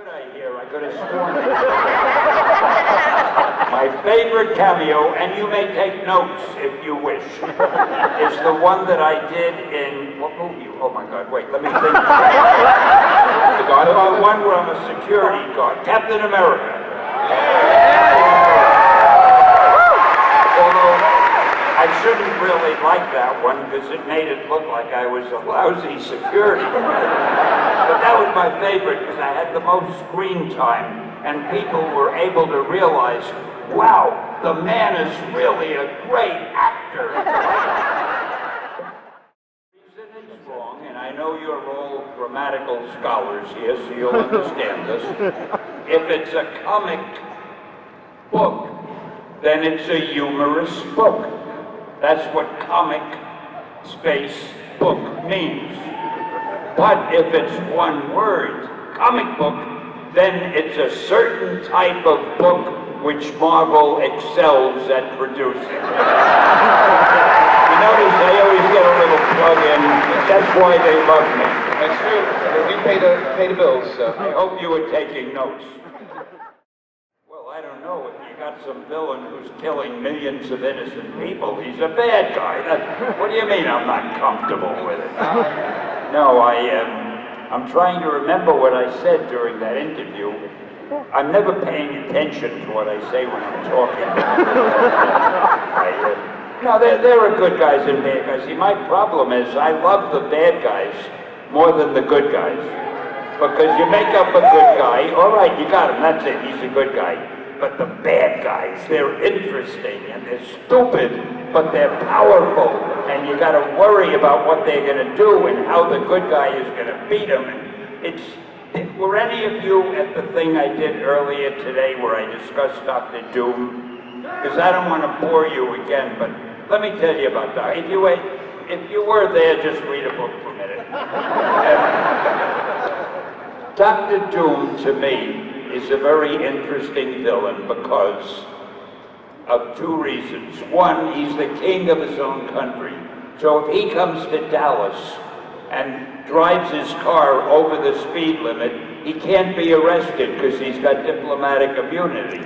would I hear? I could have sworn it. My favorite cameo, and you may take notes if you wish, is the one that I did in, what movie? Oh my God, wait, let me think. The one where I'm a security guard, Captain America. Although I shouldn't really like that one because it made it look like I was a lousy security guard. But that was my favorite because I had the most screen time and people were able to realize, wow, the man is really a great actor. Reason it's wrong, and I know you're all grammatical scholars here, so you'll understand this. If it's a comic book, then it's a humorous book. That's what comic space book means. But if it's one word, comic book, then it's a certain type of book which Marvel excels at producing. You notice I always get a little plug in. That's why they love me. That's true. You pay the bills. I hope you were taking notes. Well, I don't know. If you got some villain who's killing millions of innocent people, he's a bad guy. What do you mean I'm not comfortable with it? No, I'm trying to remember what I said during that interview. I'm never paying attention to what I say when I'm talking. No, there are good guys and bad guys. See, my problem is I love the bad guys more than the good guys. Because you make up a good guy, all right, you got him, that's it, he's a good guy. But the bad guys, they're interesting and they're stupid, but they're powerful. And you got to worry about what they're going to do and how the good guy is going to beat them. Were any of you at the thing I did earlier today where I discussed Dr. Doom? Because I don't want to bore you again, but let me tell you about Dr. If you were there, just read a book for a minute. Dr. Doom, to me, is a very interesting villain because of two reasons. One, he's the king of his own country. So if he comes to Dallas and drives his car over the speed limit, he can't be arrested because he's got diplomatic immunity.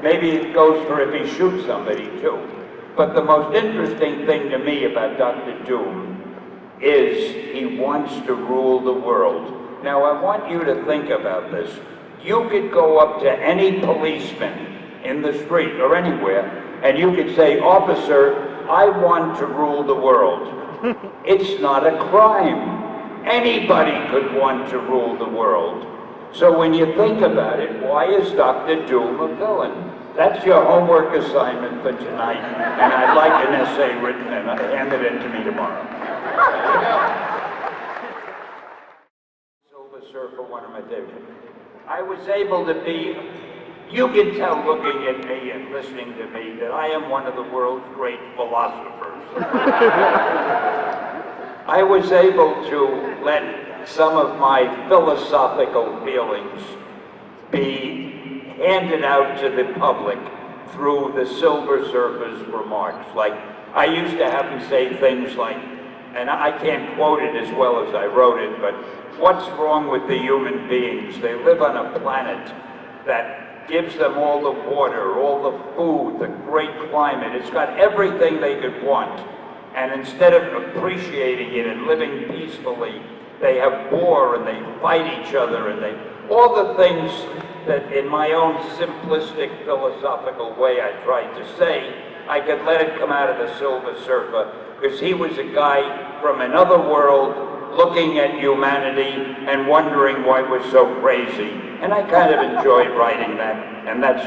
Maybe it goes for if he shoots somebody too. But the most interesting thing to me about Dr. Doom is he wants to rule the world. Now I want you to think about this. You could go up to any policeman in the street or anywhere and you could say, "Officer, I want to rule the world." It's not a crime. Anybody could want to rule the world. So when you think about it, why is Dr. Doom a villain? That's your homework assignment for tonight, and I'd like an essay written and hand it in to me tomorrow. Silver Surfer, one of my favorites. I was able to be, you can tell looking at me and listening to me that I am one of the world's great philosophers. I was able to let some of my philosophical feelings be handed out to the public through the Silver Surfer's remarks. Like, I used to have him say things like, and I can't quote it as well as I wrote it, but what's wrong with the human beings? They live on a planet that gives them all the water, all the food, the great climate. It's got everything they could want. And instead of appreciating it and living peacefully, they have war and they fight each other and all the things that in my own simplistic philosophical way I tried to say, I could let it come out of the Silver Surfer because he was a guy from another world looking at humanity and wondering why we're so crazy. And I kind of enjoyed writing that, and that's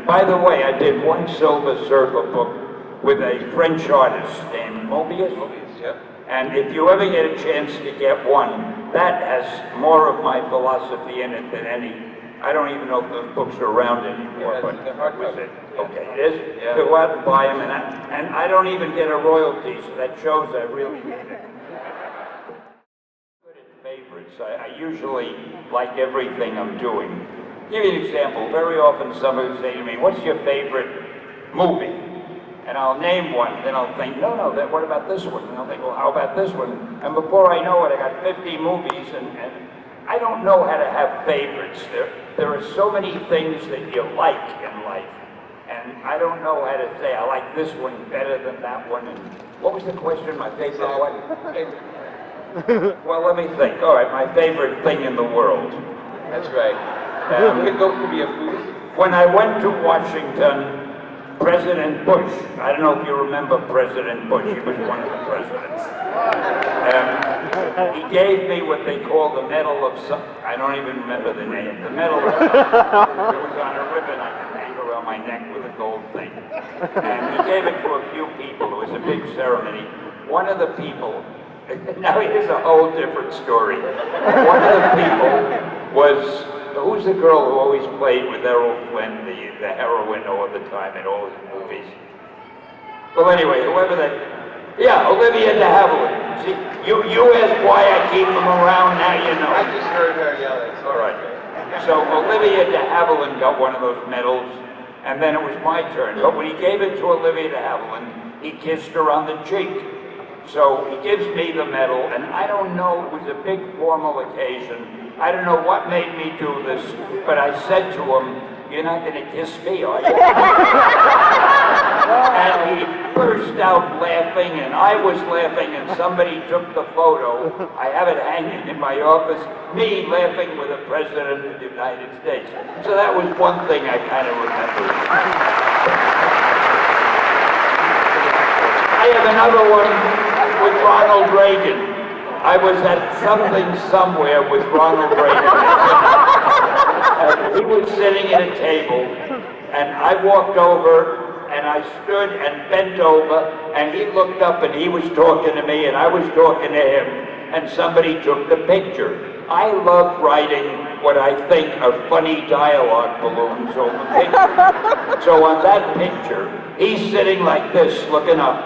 by the way, I did one Silver Surfer book with a French artist named Mobius. Yeah. And if you ever get a chance to get one, that has more of my philosophy in it than any. I don't even know if those books are around anymore, Yeah, but the hardcover. was it? Okay, it is? Yeah. Go out and buy them, and I don't even get a royalty, so that shows I really mean it. Good at favorites. I usually like everything I'm doing. Give you an example. Very often somebody will say to me, "What's your favorite movie?" And I'll name one, then I'll think, no, what about this one? And I'll think, well, how about this one? And before I know it, I got 50 movies, and I don't know how to have favorites. There are so many things that you like in life, and I don't know how to say I like this one better than that one. And what was the question? My favorite one? Well, let me think. All right, my favorite thing in the world. That's right. Could be a food. When I went to Washington, President Bush, I don't know if you remember President Bush, he was one of the presidents. He gave me what they call the Medal of I don't even remember the name, the Medal of It was on a ribbon I could hang around my neck with a gold thing. And he gave it to a few people. It was a big ceremony. One of the people, now here's a whole different story. One of the people was, who's the girl who always played with Errol Flynn, the heroine all the time in all his movies? Well, anyway, whoever that, yeah, Olivia de Havilland. See, you asked why I keep them around, now you know. I just heard her yelling. All right. So Olivia de Havilland got one of those medals, and then it was my turn. But when he gave it to Olivia de Havilland, he kissed her on the cheek. So he gives me the medal, and I don't know, it was a big formal occasion. I don't know what made me do this, but I said to him, "You're not going to kiss me, are you?" And he burst out laughing, and I was laughing, and somebody took the photo. I have it hanging in my office, me laughing with the President of the United States. So that was one thing I kind of remember. I have another one with Ronald Reagan. I was at something somewhere with Ronald Reagan. And he was sitting at a table, and I walked over, and I stood and bent over, and he looked up, and he was talking to me, and I was talking to him, and somebody took the picture. I love writing what I think are funny dialogue balloons over pictures. So on that picture, he's sitting like this, looking up,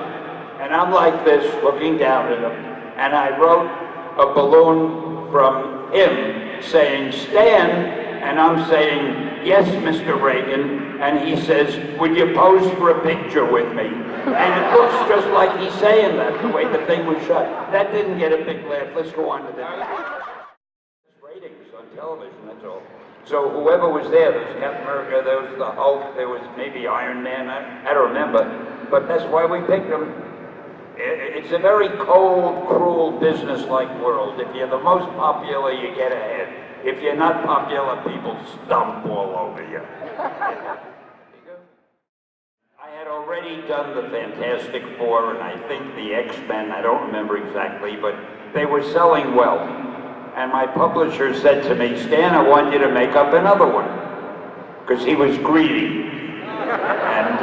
and I'm like this, looking down at him. And I wrote a balloon from him saying, "Stan," and I'm saying, "Yes, Mr. Reagan," and he says, "Would you pose for a picture with me?" And it looks just like he's saying that, the way the thing was shot. That didn't get a big laugh. Let's go on to the ratings on television, that's all. So whoever was there was Captain America, there was the Hulk, there was maybe Iron Man, I don't remember, but that's why we picked them. It's a very cold, cruel, business-like world. If you're the most popular, you get ahead. If you're not popular, people stomp all over you. I had already done the Fantastic Four, and I think the X-Men, I don't remember exactly, but they were selling well. And my publisher said to me, "Stan, I want you to make up another one," because he was greedy. And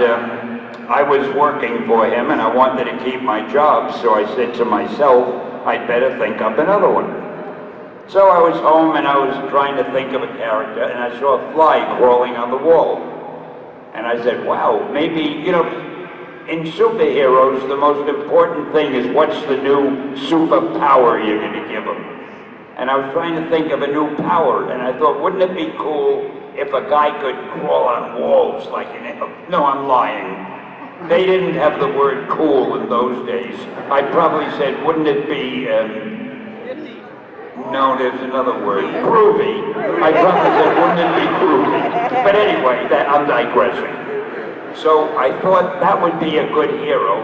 I was working for him, and I wanted to keep my job, so I said to myself, I'd better think up another one. So I was home, and I was trying to think of a character, and I saw a fly crawling on the wall. And I said, wow, maybe, you know, in superheroes, the most important thing is what's the new superpower you're going to give them. And I was trying to think of a new power, and I thought, wouldn't it be cool if a guy could crawl on walls like an... No, I'm lying. They didn't have the word cool in those days. I probably said, wouldn't it be, no, there's another word, groovy. I probably said, wouldn't it be groovy? But anyway, I'm digressing. So I thought that would be a good hero.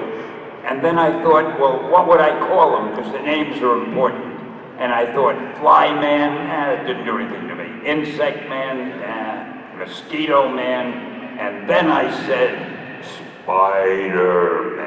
And then I thought, well, what would I call him? Because the names are important. And I thought, Fly Man, it didn't do anything to me. Insect Man, Mosquito Man. And then I said, Spider-Man.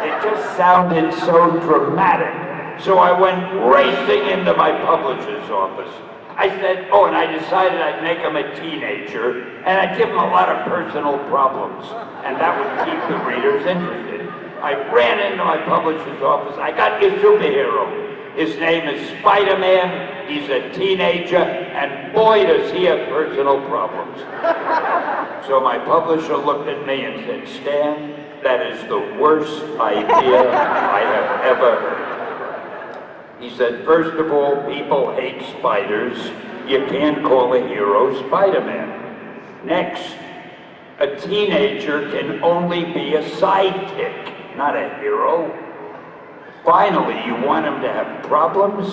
It just sounded so dramatic. So I went racing into my publisher's office. I said, oh, and I decided I'd make him a teenager, and I'd give him a lot of personal problems, and that would keep the readers interested. I ran into my publisher's office. I got your superhero. His name is Spider-Man. He's a teenager, and boy, does he have personal problems. So my publisher looked at me and said, Stan, that is the worst idea I have ever heard. He said, first of all, people hate spiders. You can't call a hero Spider-Man. Next, a teenager can only be a sidekick, not a hero. Finally, you want them to have problems?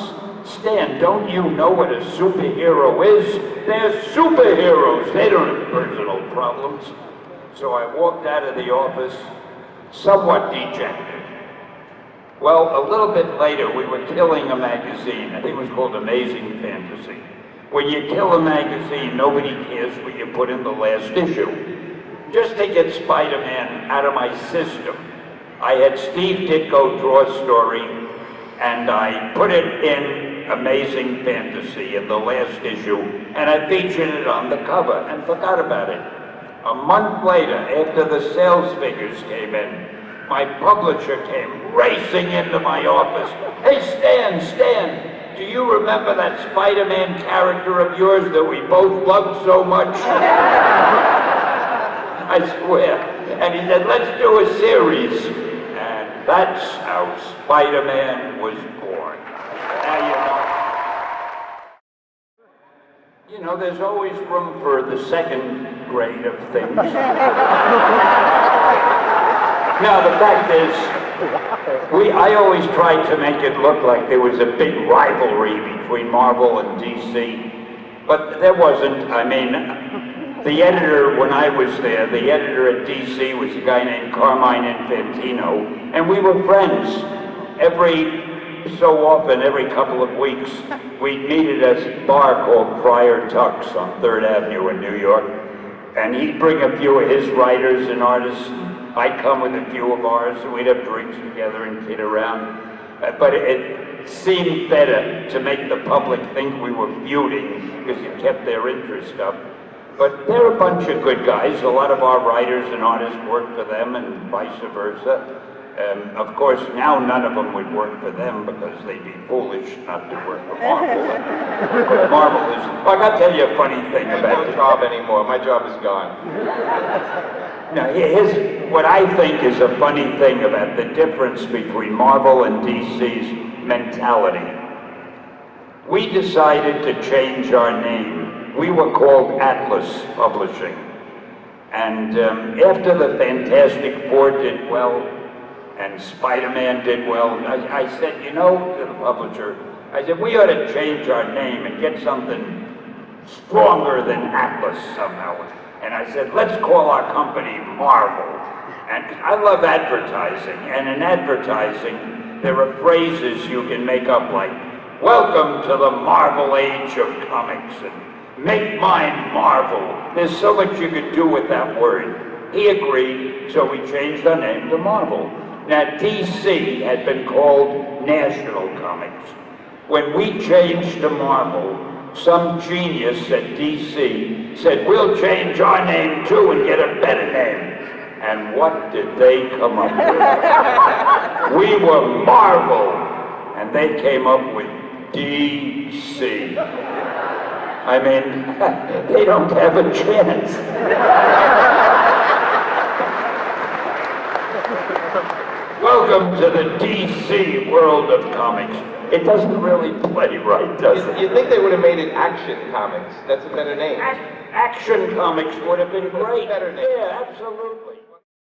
Stan, don't you know what a superhero is? They're superheroes. They don't have personal problems. So I walked out of the office somewhat dejected. Well, a little bit later, we were killing a magazine. I think it was called Amazing Fantasy. When you kill a magazine, nobody cares what you put in the last issue. Just to get Spider-Man out of my system, I had Steve Ditko draw a story, and I put it in Amazing Fantasy in the last issue, and I featured it on the cover and forgot about it. A month later, after the sales figures came in, my publisher came racing into my office. Hey, Stan, do you remember that Spider-Man character of yours that we both loved so much? I swear. And he said, let's do a series. And that's how Spider-Man was born. Now you know, there's always room for the second grade of things. Now, the fact is, I always tried to make it look like there was a big rivalry between Marvel and DC, but there wasn't. I mean, the editor, when I was there, the editor at DC was a guy named Carmine Infantino, and we were friends. Every so often, every couple of weeks, we'd meet at a bar called Friar Tuck's on 3rd Avenue in New York, and he'd bring a few of his writers and artists. I'd come with a few of ours, and we'd have drinks together and kid around. But it seemed better to make the public think we were feuding because it kept their interest up. But they're a bunch of good guys. A lot of our writers and artists work for them and vice versa. Of course, now none of them would work for them because they'd be foolish not to work for Marvel. But Marvel is... I got to tell you a funny thing about no job anymore. My job is gone. Now, here's what I think is a funny thing about the difference between Marvel and DC's mentality. We decided to change our name. We were called Atlas Publishing. And after the Fantastic Four did well, and Spider-Man did well, I said, you know, to the publisher, I said, we ought to change our name and get something stronger than Atlas somehow. And I said, let's call our company Marvel. And I love advertising, and in advertising, there are phrases you can make up like, welcome to the Marvel age of comics, and make mine Marvel. There's so much you could do with that word. He agreed, so we changed our name to Marvel. Now, DC had been called National Comics. When we changed to Marvel, some genius at DC said, we'll change our name too and get a better name. And what did they come up with? We were Marvel, and they came up with DC. I mean, they don't have a chance. Welcome to the DC world of comics. It doesn't really play right, does it? You'd think they would have made it Action Comics. That's a better name. Action Comics would have been great. Better name. Yeah, absolutely.